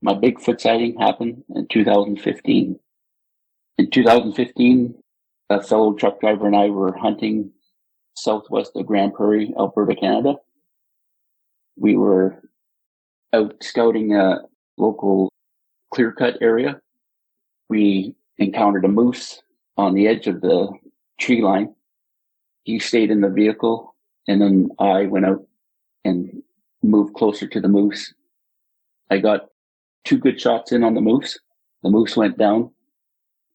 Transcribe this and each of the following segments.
My Bigfoot sighting happened in 2015. In 2015, a fellow truck driver and I were hunting southwest of Grand Prairie, Alberta, Canada. We were out scouting a local clear-cut area. We encountered a moose on the edge of the tree line. He stayed in the vehicle, and then I went out and moved closer to the moose. I got 2 good shots in on the moose. The moose went down.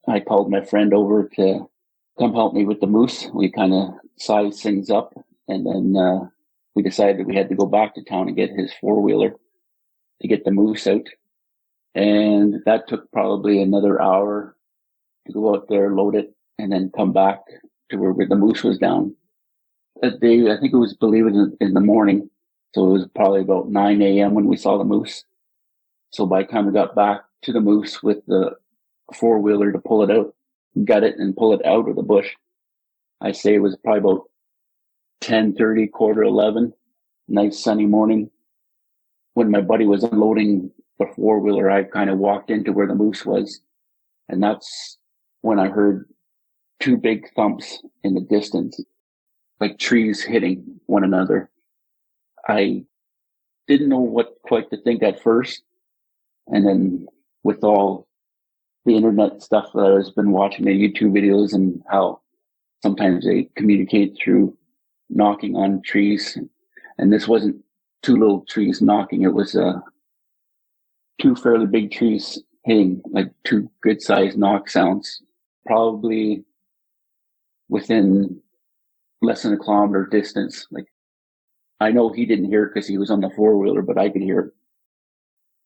I called my friend over to come help me with the moose. We kind of sized things up, and then we decided we had to go back to town and get his 4-wheeler to get the moose out. And that took probably another hour to go out there, load it, and then come back to where the moose was down. That day, I think it was, believe it, in the morning. So it was probably about 9 a.m. when we saw the moose. So by the time we got back to the moose with the 4-wheeler to pull it out, gut it and pull it out of the bush, I say it was probably about 10:30, 11:15, nice sunny morning. When my buddy was unloading the 4-wheeler, I kind of walked into where the moose was. And that's when I heard 2 big thumps in the distance, like trees hitting one another. I didn't know what quite to think at first. And then with all the internet stuff that I've been watching, the YouTube videos, and how sometimes they communicate through knocking on trees. And this wasn't 2 little trees knocking. It was 2 fairly big trees hitting, like 2 good sized knock sounds, probably within less than a kilometer distance. Like, I know he didn't hear it because he was on the 4-wheeler, but I could hear it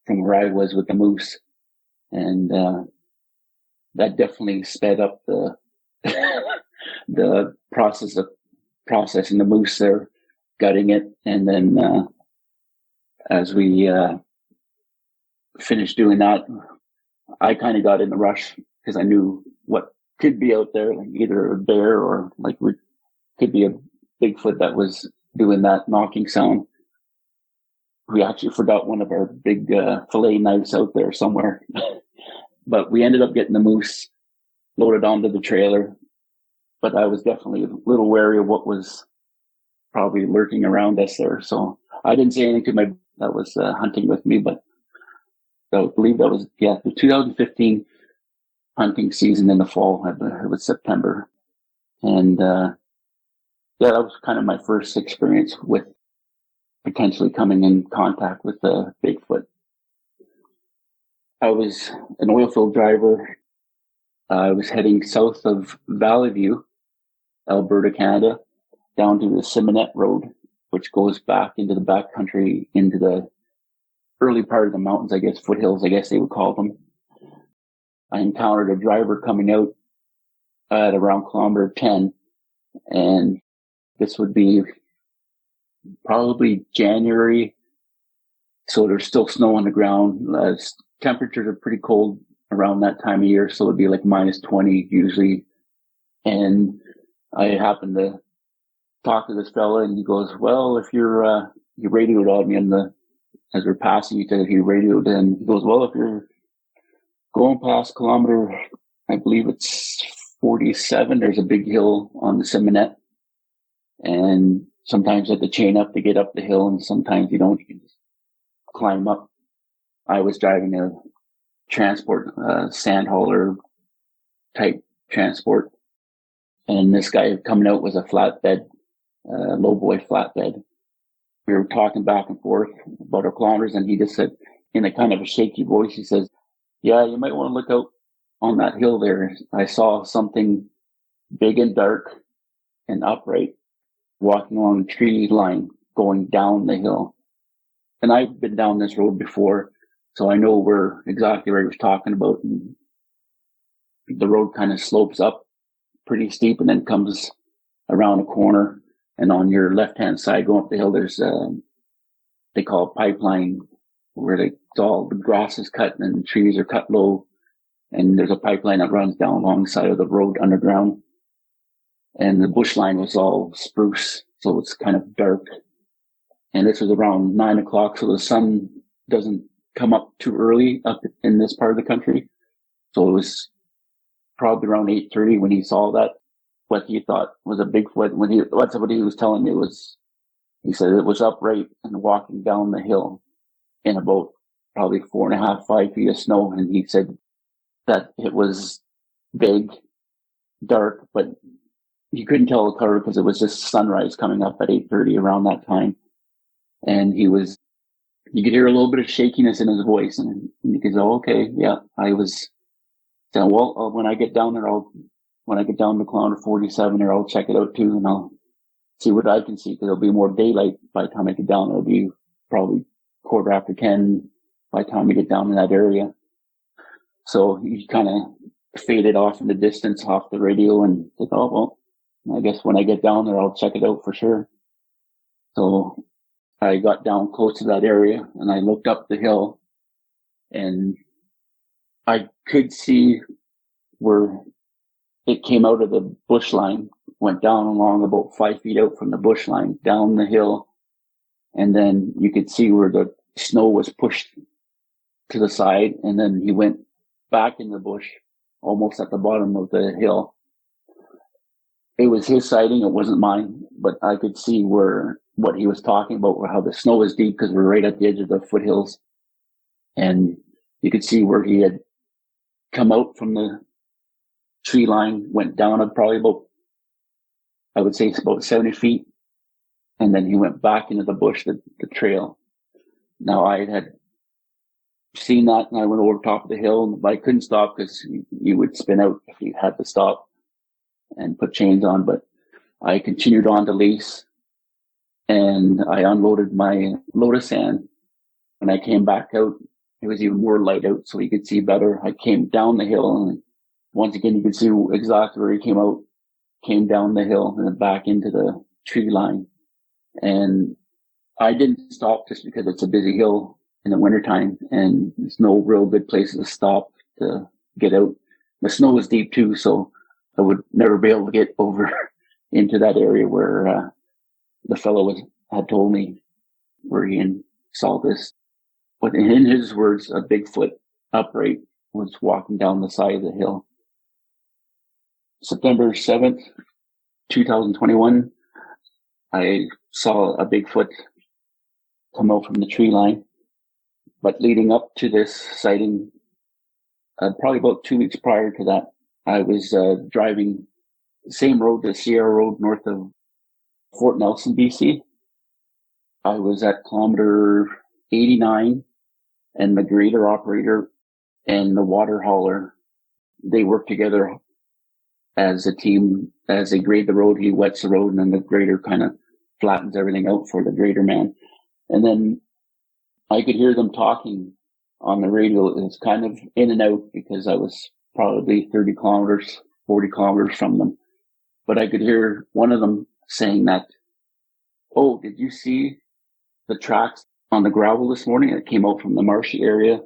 from where I was with the moose. And that definitely sped up the the process of processing the moose there, gutting it. And then as we finished doing that, I kind of got in the rush because I knew what could be out there, like either a bear or like could be a Bigfoot that was doing that knocking sound. We actually forgot one of our big fillet knives out there somewhere. But we ended up getting the moose loaded onto the trailer. But I was definitely a little wary of what was probably lurking around us there. So I didn't say anything to my that was hunting with me, but I believe that was, the 2015 hunting season in the fall. It was September. And that was kind of my first experience with potentially coming in contact with the Bigfoot. I was an oil field driver. I was heading south of Valley View, Alberta, Canada, down to the Simonette Road, which goes back into the backcountry, into the early part of the mountains, I guess, foothills, I guess they would call them. I encountered a driver coming out at around kilometer 10, and this would be probably January, so there's still snow on the ground. Temperatures are pretty cold around that time of year, so it'd be like -20 usually. And I happened to talk to this fella, and he goes, "Well, if you're you radioed on me as we're passing each other, he radioed, and he goes, well, if you're going past kilometer, I believe it's 47, there's a big hill on the Simonette, and sometimes you have to chain up to get up the hill, and sometimes you don't, you can just climb up." I was driving a transport, sand hauler type transport, and this guy coming out was a flatbed, lowboy flatbed. We were talking back and forth about our kilometers, and he just said, in a kind of a shaky voice, he says, "Yeah, you might want to look out on that hill there. I saw something big and dark and upright walking along the tree line going down the hill." And I've been down this road before, so I know exactly where he was talking about. And the road kind of slopes up pretty steep and then comes around a corner. And on your left-hand side, going up the hill, there's they call it pipeline, where all the grass is cut and the trees are cut low. And there's a pipeline that runs down alongside of the road underground. And the bush line was all spruce, so it's kind of dark. And this was around 9 o'clock, so the sun doesn't come up too early up in this part of the country. So it was probably around 8:30 when he saw that, what he thought was a Bigfoot. That's what he was telling me was, he said it was upright and walking down the hill in about probably 4.5, 5 feet of snow. And he said that it was big, dark, but you couldn't tell the color because it was just sunrise coming up at 8:30 around that time. And you could hear a little bit of shakiness in his voice, and you could go, okay, yeah, I was saying, well, when I get down there, when I get down to kilometer 47 there, I'll check it out too, and I'll see what I can see, because it'll be more daylight by the time I get down. It'll be probably 10:15 by the time we get down in that area. So he kind of faded off in the distance off the radio and said, oh, well, I guess when I get down there, I'll check it out for sure. So I got down close to that area and I looked up the hill, and I could see where it came out of the bush line, went down along about 5 feet out from the bush line, down the hill. And then you could see where the snow was pushed to the side. And then he went back in the bush, almost at the bottom of the hill. It was his sighting. It wasn't mine, but I could see what he was talking about, how the snow was deep because we're right at the edge of the foothills. And you could see where he had come out from the tree line, went down probably about, I would say it's about 70 feet. And then he went back into the bush, the trail. Now I had seen that and I went over top of the hill, but I couldn't stop because you would spin out if you had to stop and put chains on. But I continued on to lease, and I unloaded my load of sand. When I came back out, it was even more light out, so you could see better. I came down the hill, and once again, you could see exactly where he came out, came down the hill and then back into the tree line. And I didn't stop just because it's a busy hill in the wintertime and there's no real good places to stop to get out. The snow was deep too, so I would never be able to get over into that area where the fellow had told me where he saw this. But in his words, a Bigfoot upright was walking down the side of the hill. September 7th, 2021, I saw a Bigfoot come out from the tree line. But leading up to this sighting, probably about 2 weeks prior to that, I was driving the same road, the Sierra Road north of Fort Nelson, BC. I was at kilometer 89, and the grader operator and the water hauler, they work together as a team. As they grade the road, he wets the road, and then the grader kind of flattens everything out for the grader man. And then I could hear them talking on the radio. It was kind of in and out because I was probably 30 kilometers, 40 kilometers from them. But I could hear one of them saying that, oh, did you see the tracks on the gravel this morning? It came out from the marshy area,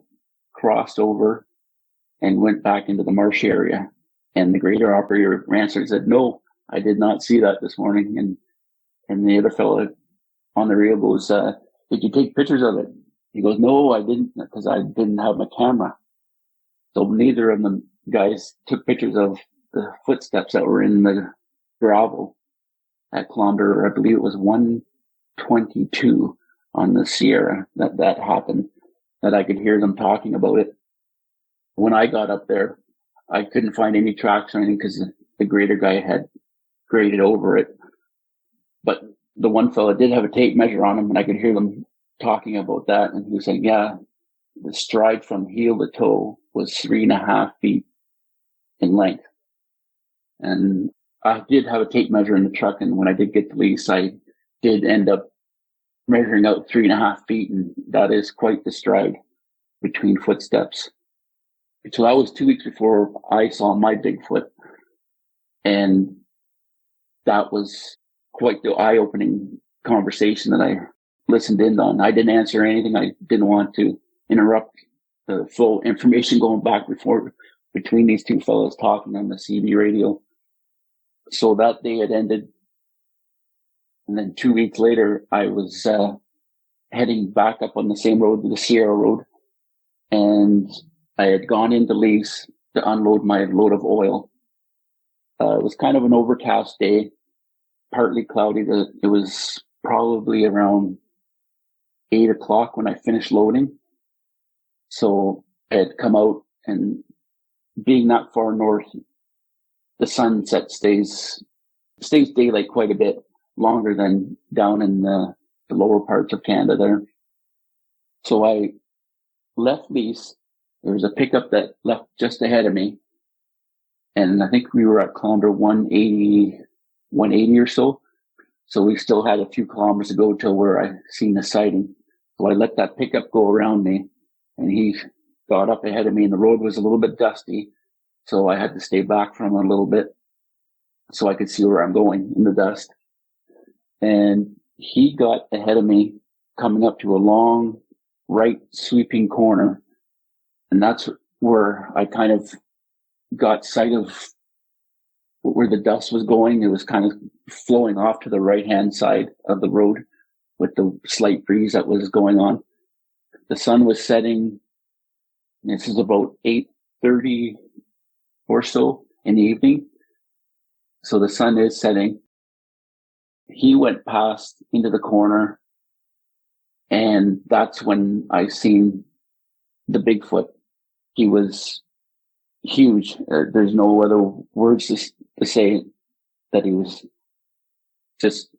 crossed over, and went back into the marshy area. And the grader operator answered and said, no, I did not see that this morning. And the other fellow on the radio goes, did you take pictures of it? He goes, no, I didn't, because I didn't have my camera. So neither of the guys took pictures of the footsteps that were in the gravel at kilometer, I believe it was 122 on the Sierra that happened, that I could hear them talking about it. When I got up there, I couldn't find any tracks or anything because the grader guy had graded over it. But the one fella did have a tape measure on him, and I could hear them talking about that. And he was saying, yeah, the stride from heel to toe was 3.5 feet in length. And I did have a tape measure in the truck, and when I did get to lease, I did end up measuring out 3.5 feet, and that is quite the stride between footsteps. So that was 2 weeks before I saw my Bigfoot, and that was quite the eye-opening conversation that I listened in on. I didn't answer anything. I didn't want to interrupt the full information going back between these two fellows talking on the CB radio. So that day it ended. And then 2 weeks later, I was heading back up on the same road, the Sierra Road, and I had gone into Leafs to unload my load of oil. It was kind of an overcast day, partly cloudy. It was probably around 8 o'clock when I finished loading. So I had come out, and being that far north, the sunset stays daylight quite a bit longer than down in the lower parts of Canada there. So I left Leafs. There was a pickup that left just ahead of me, and I think we were at kilometer 180 or so. So we still had a few kilometers to go till where I seen the sighting. So I let that pickup go around me, and he got up ahead of me, and the road was a little bit dusty. So I had to stay back from him a little bit so I could see where I'm going in the dust. And he got ahead of me coming up to a long right sweeping corner. And that's where I kind of got sight of where the dust was going. It was kind of flowing off to the right-hand side of the road with the slight breeze that was going on. The sun was setting. This is about 8:30 or so in the evening. So the sun is setting. He went past into the corner, and that's when I seen the Bigfoot. He was huge. There's no other words to say that he was just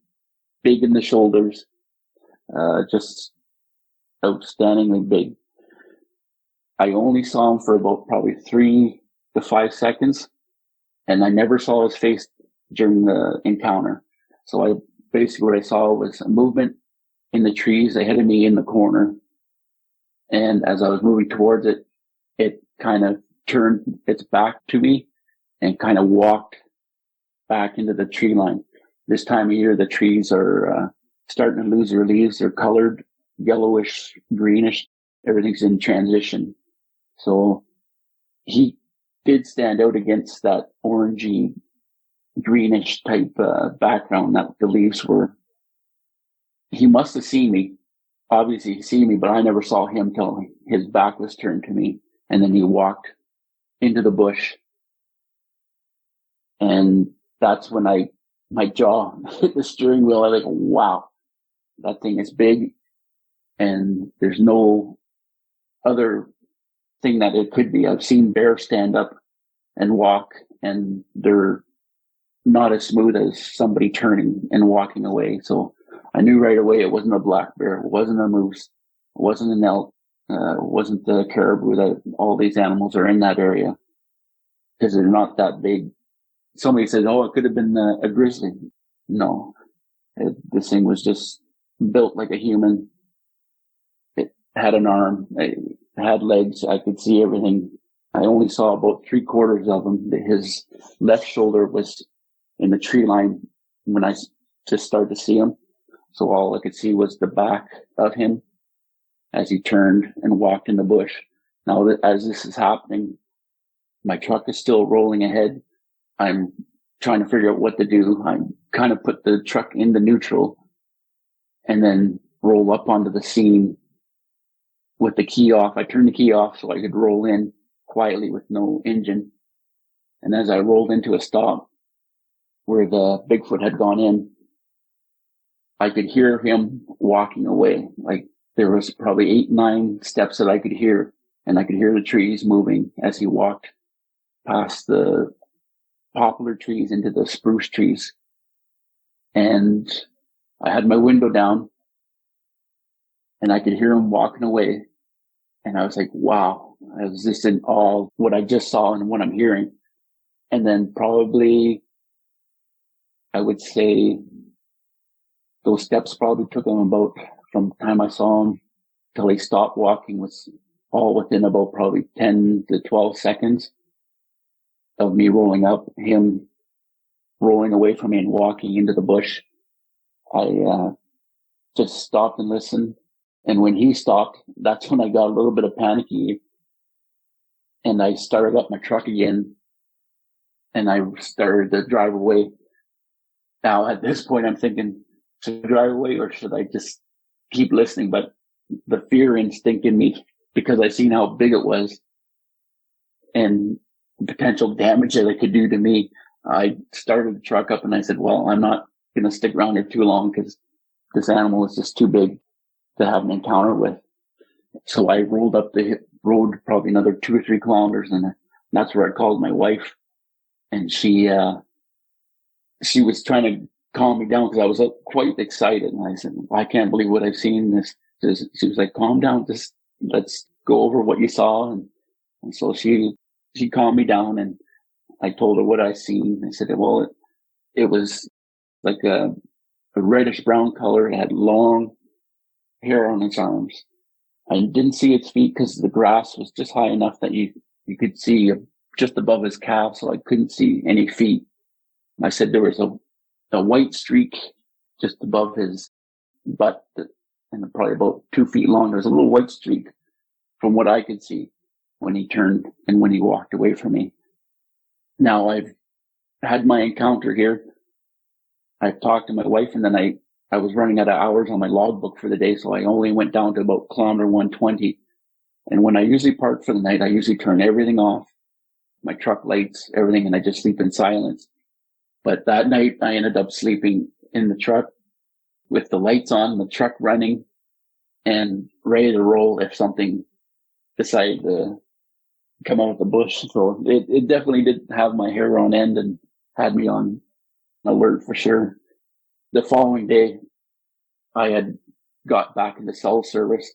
big in the shoulders, just outstandingly big. I only saw him for about probably 3 to 5 seconds, and I never saw his face during the encounter. So basically what I saw was a movement in the trees ahead of me in the corner. And as I was moving towards it, it kind of turned its back to me and kind of walked back into the tree line. This time of year, the trees are starting to lose their leaves. They're colored yellowish, greenish. Everything's in transition. So he did stand out against that orangey, greenish type background that the leaves were. He must have seen me. Obviously, he seen me, but I never saw him till his back was turned to me. And then he walked into the bush. And that's when my jaw hit the steering wheel. I was like, wow, that thing is big. And there's no other thing that it could be. I've seen bears stand up and walk, and they're not as smooth as somebody turning and walking away. So I knew right away it wasn't a black bear. It wasn't a moose. It wasn't an elk. It wasn't the caribou that all these animals are in that area because they're not that big. Somebody said, oh, it could have been a grizzly. No, this thing was just built like a human. It had an arm. It had legs. I could see everything. I only saw about 3/4 of him. His left shoulder was in the tree line when I just started to see him. So all I could see was the back of him as he turned and walked in the bush. Now, as this is happening, my truck is still rolling ahead. I'm trying to figure out what to do. I kind of put the truck in the neutral and then roll up onto the scene with the key off. I turned the key off so I could roll in quietly with no engine. And as I rolled into a stop where the Bigfoot had gone in, I could hear him walking away. Like there was probably 8, 9 steps that I could hear, and I could hear the trees moving as he walked past the poplar trees into the spruce trees. And I had my window down and I could hear him walking away. And I was like, wow, I was just in awe of what I just saw and what I'm hearing. And then probably, I would say those steps probably took him about, from the time I saw him till he stopped walking, was all within about probably 10 to 12 seconds of me rolling up, him rolling away from me and walking into the bush. I just stopped and listened. And when he stopped, that's when I got a little bit of panicky. And I started up my truck again. And I started to drive away. Now, at this point, I'm thinking, should I drive away or should I just keep listening? But the fear instinct in me because I seen how big it was and potential damage that it could do to me. I started the truck up and I said, well, I'm not going to stick around here too long because this animal is just too big to have an encounter with. So I rolled up the road probably another 2 or 3 kilometers, and that's where I called my wife, and she was trying to calm me down because I was quite excited. And I said, I can't believe what I've seen. She was like, calm down, just let's go over what you saw. And so she calmed me down, and I told her what I seen. I said, well, it was like a reddish brown color. It had long hair on its arms. I didn't see its feet because the grass was just high enough that you could see just above his calf, so I couldn't see any feet. I said there was a white streak just above his butt, and probably about 2 feet long. There's a little white streak from what I could see when he turned and when he walked away from me. Now I've had my encounter here. I've talked to my wife, and then I was running out of hours on my logbook for the day, so I only went down to about kilometer 120. And when I usually park for the night, I usually turn everything off, my truck lights, everything, and I just sleep in silence. But that night, I ended up sleeping in the truck with the lights on, the truck running, and ready to roll if something decided to come out of the bush. So it definitely did have my hair on end and had me on alert for sure. The following day, I had got back into cell service,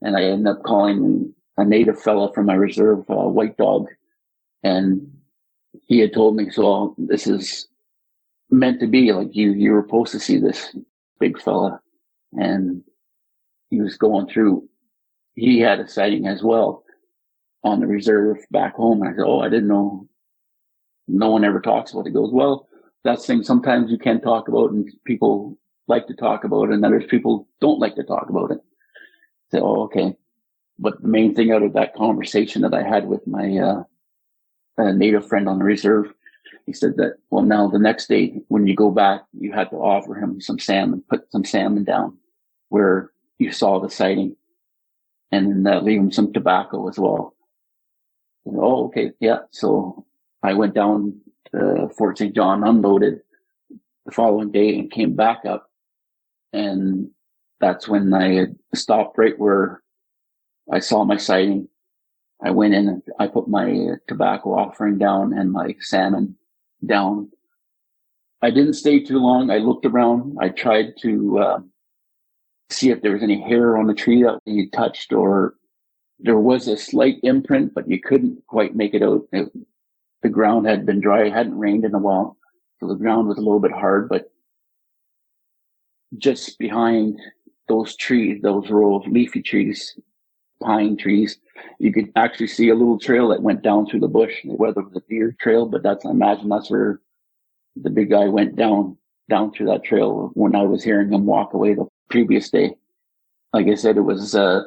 and I ended up calling a native fella from my reserve, White Dog, and he had told me, so this is meant to be, like you were supposed to see this big fella. And he was going through, he had a sighting as well on the reserve back home. And I said, oh, I didn't know. No one ever talks about it. He goes, well, that's the thing. Sometimes you can talk about it, and people like to talk about it, and others people don't like to talk about it. I said, oh, okay. But the main thing out of that conversation that I had with my native friend on the reserve, he said that, well, now the next day when you go back, you had to offer him some salmon, put some salmon down where you saw the sighting, and then leave him some tobacco as well. And, oh, okay, yeah. So I went down to Fort St. John, unloaded the following day, and came back up. And that's when I had stopped right where I saw my sighting. I went in and I put my tobacco offering down and my salmon down. I didn't stay too long. I looked around. I tried to see if there was any hair on the tree that you touched, or there was a slight imprint, but you couldn't quite make it out. The ground had been dry. It hadn't rained in a while, so the ground was a little bit hard. But just behind those trees, those row of leafy trees, pine trees, you could actually see a little trail that went down through the bush. Whether it was a deer trail, but I imagine that's where the big guy went down through that trail when I was hearing him walk away the previous day. Like I said, it was an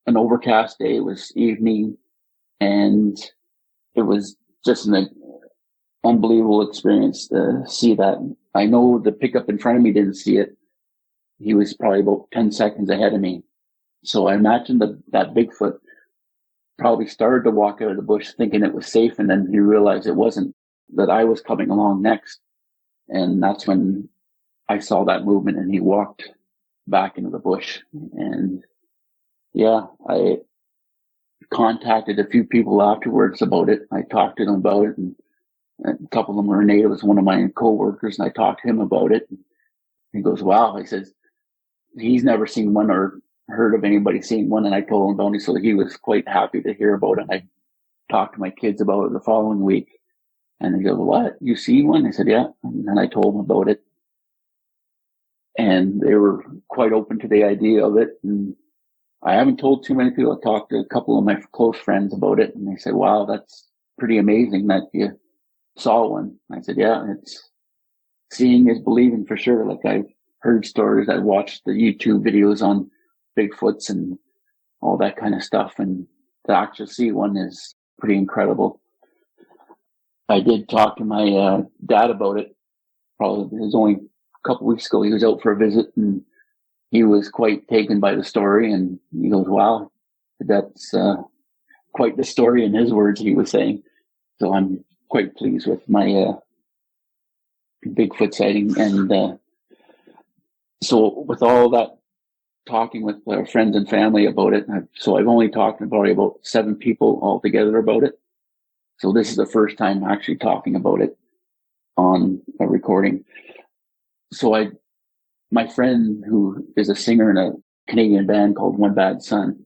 overcast day. It was evening, and it was just an unbelievable experience to see that. I know the pickup in front of me didn't see it. He was probably about 10 seconds ahead of me. So I imagine that Bigfoot probably started to walk out of the bush thinking it was safe, and then he realized it wasn't, that I was coming along next. And that's when I saw that movement, and he walked back into the bush. And yeah, I contacted a few people afterwards about it. I talked to them about it, and a couple of them were natives, one of my coworkers, and I talked to him about it. He goes, wow. He says he's never seen one or heard of anybody seeing one, and I told him about it, so he was quite happy to hear about it. I talked to my kids about it the following week, and they go, what, you see one? I said, yeah. And then I told them about it, and they were quite open to the idea of it. And I haven't told too many people. I talked to a couple of my close friends about it, and they said, wow, that's pretty amazing that you saw one. I said, yeah, it's seeing is believing for sure. Like, I've heard stories, I watched the YouTube videos on Bigfoots and all that kind of stuff, and to actually see one is pretty incredible. I did talk to my dad about it. Probably it was only a couple weeks ago. He was out for a visit, and he was quite taken by the story, and he goes, wow. That's quite the story in his words, he was saying. So I'm quite pleased with my Bigfoot sighting. And so with all that talking with friends and family about it, so I've only talked to probably about 7 people altogether about it. So this is the first time actually talking about it on a recording. So my friend who is a singer in a Canadian band called One Bad Son,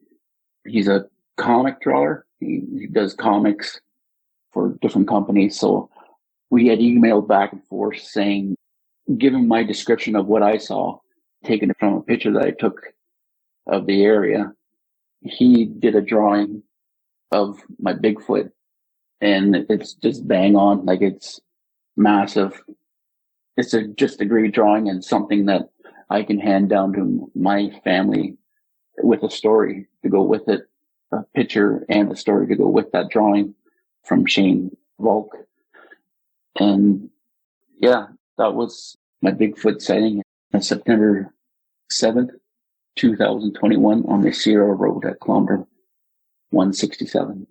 he's a comic drawer. He does comics for different companies. So we had emailed back and forth saying, given my description of what I saw, taken from a picture that I took of the area, he did a drawing of my Bigfoot, and it's just bang on. Like, it's massive. It's just a great drawing and something that I can hand down to my family with a story to go with it, a picture and a story to go with that drawing from Shane Volk. And yeah, that was my Bigfoot sighting on September 7th, 2021 on the Sierra Road at kilometer 167.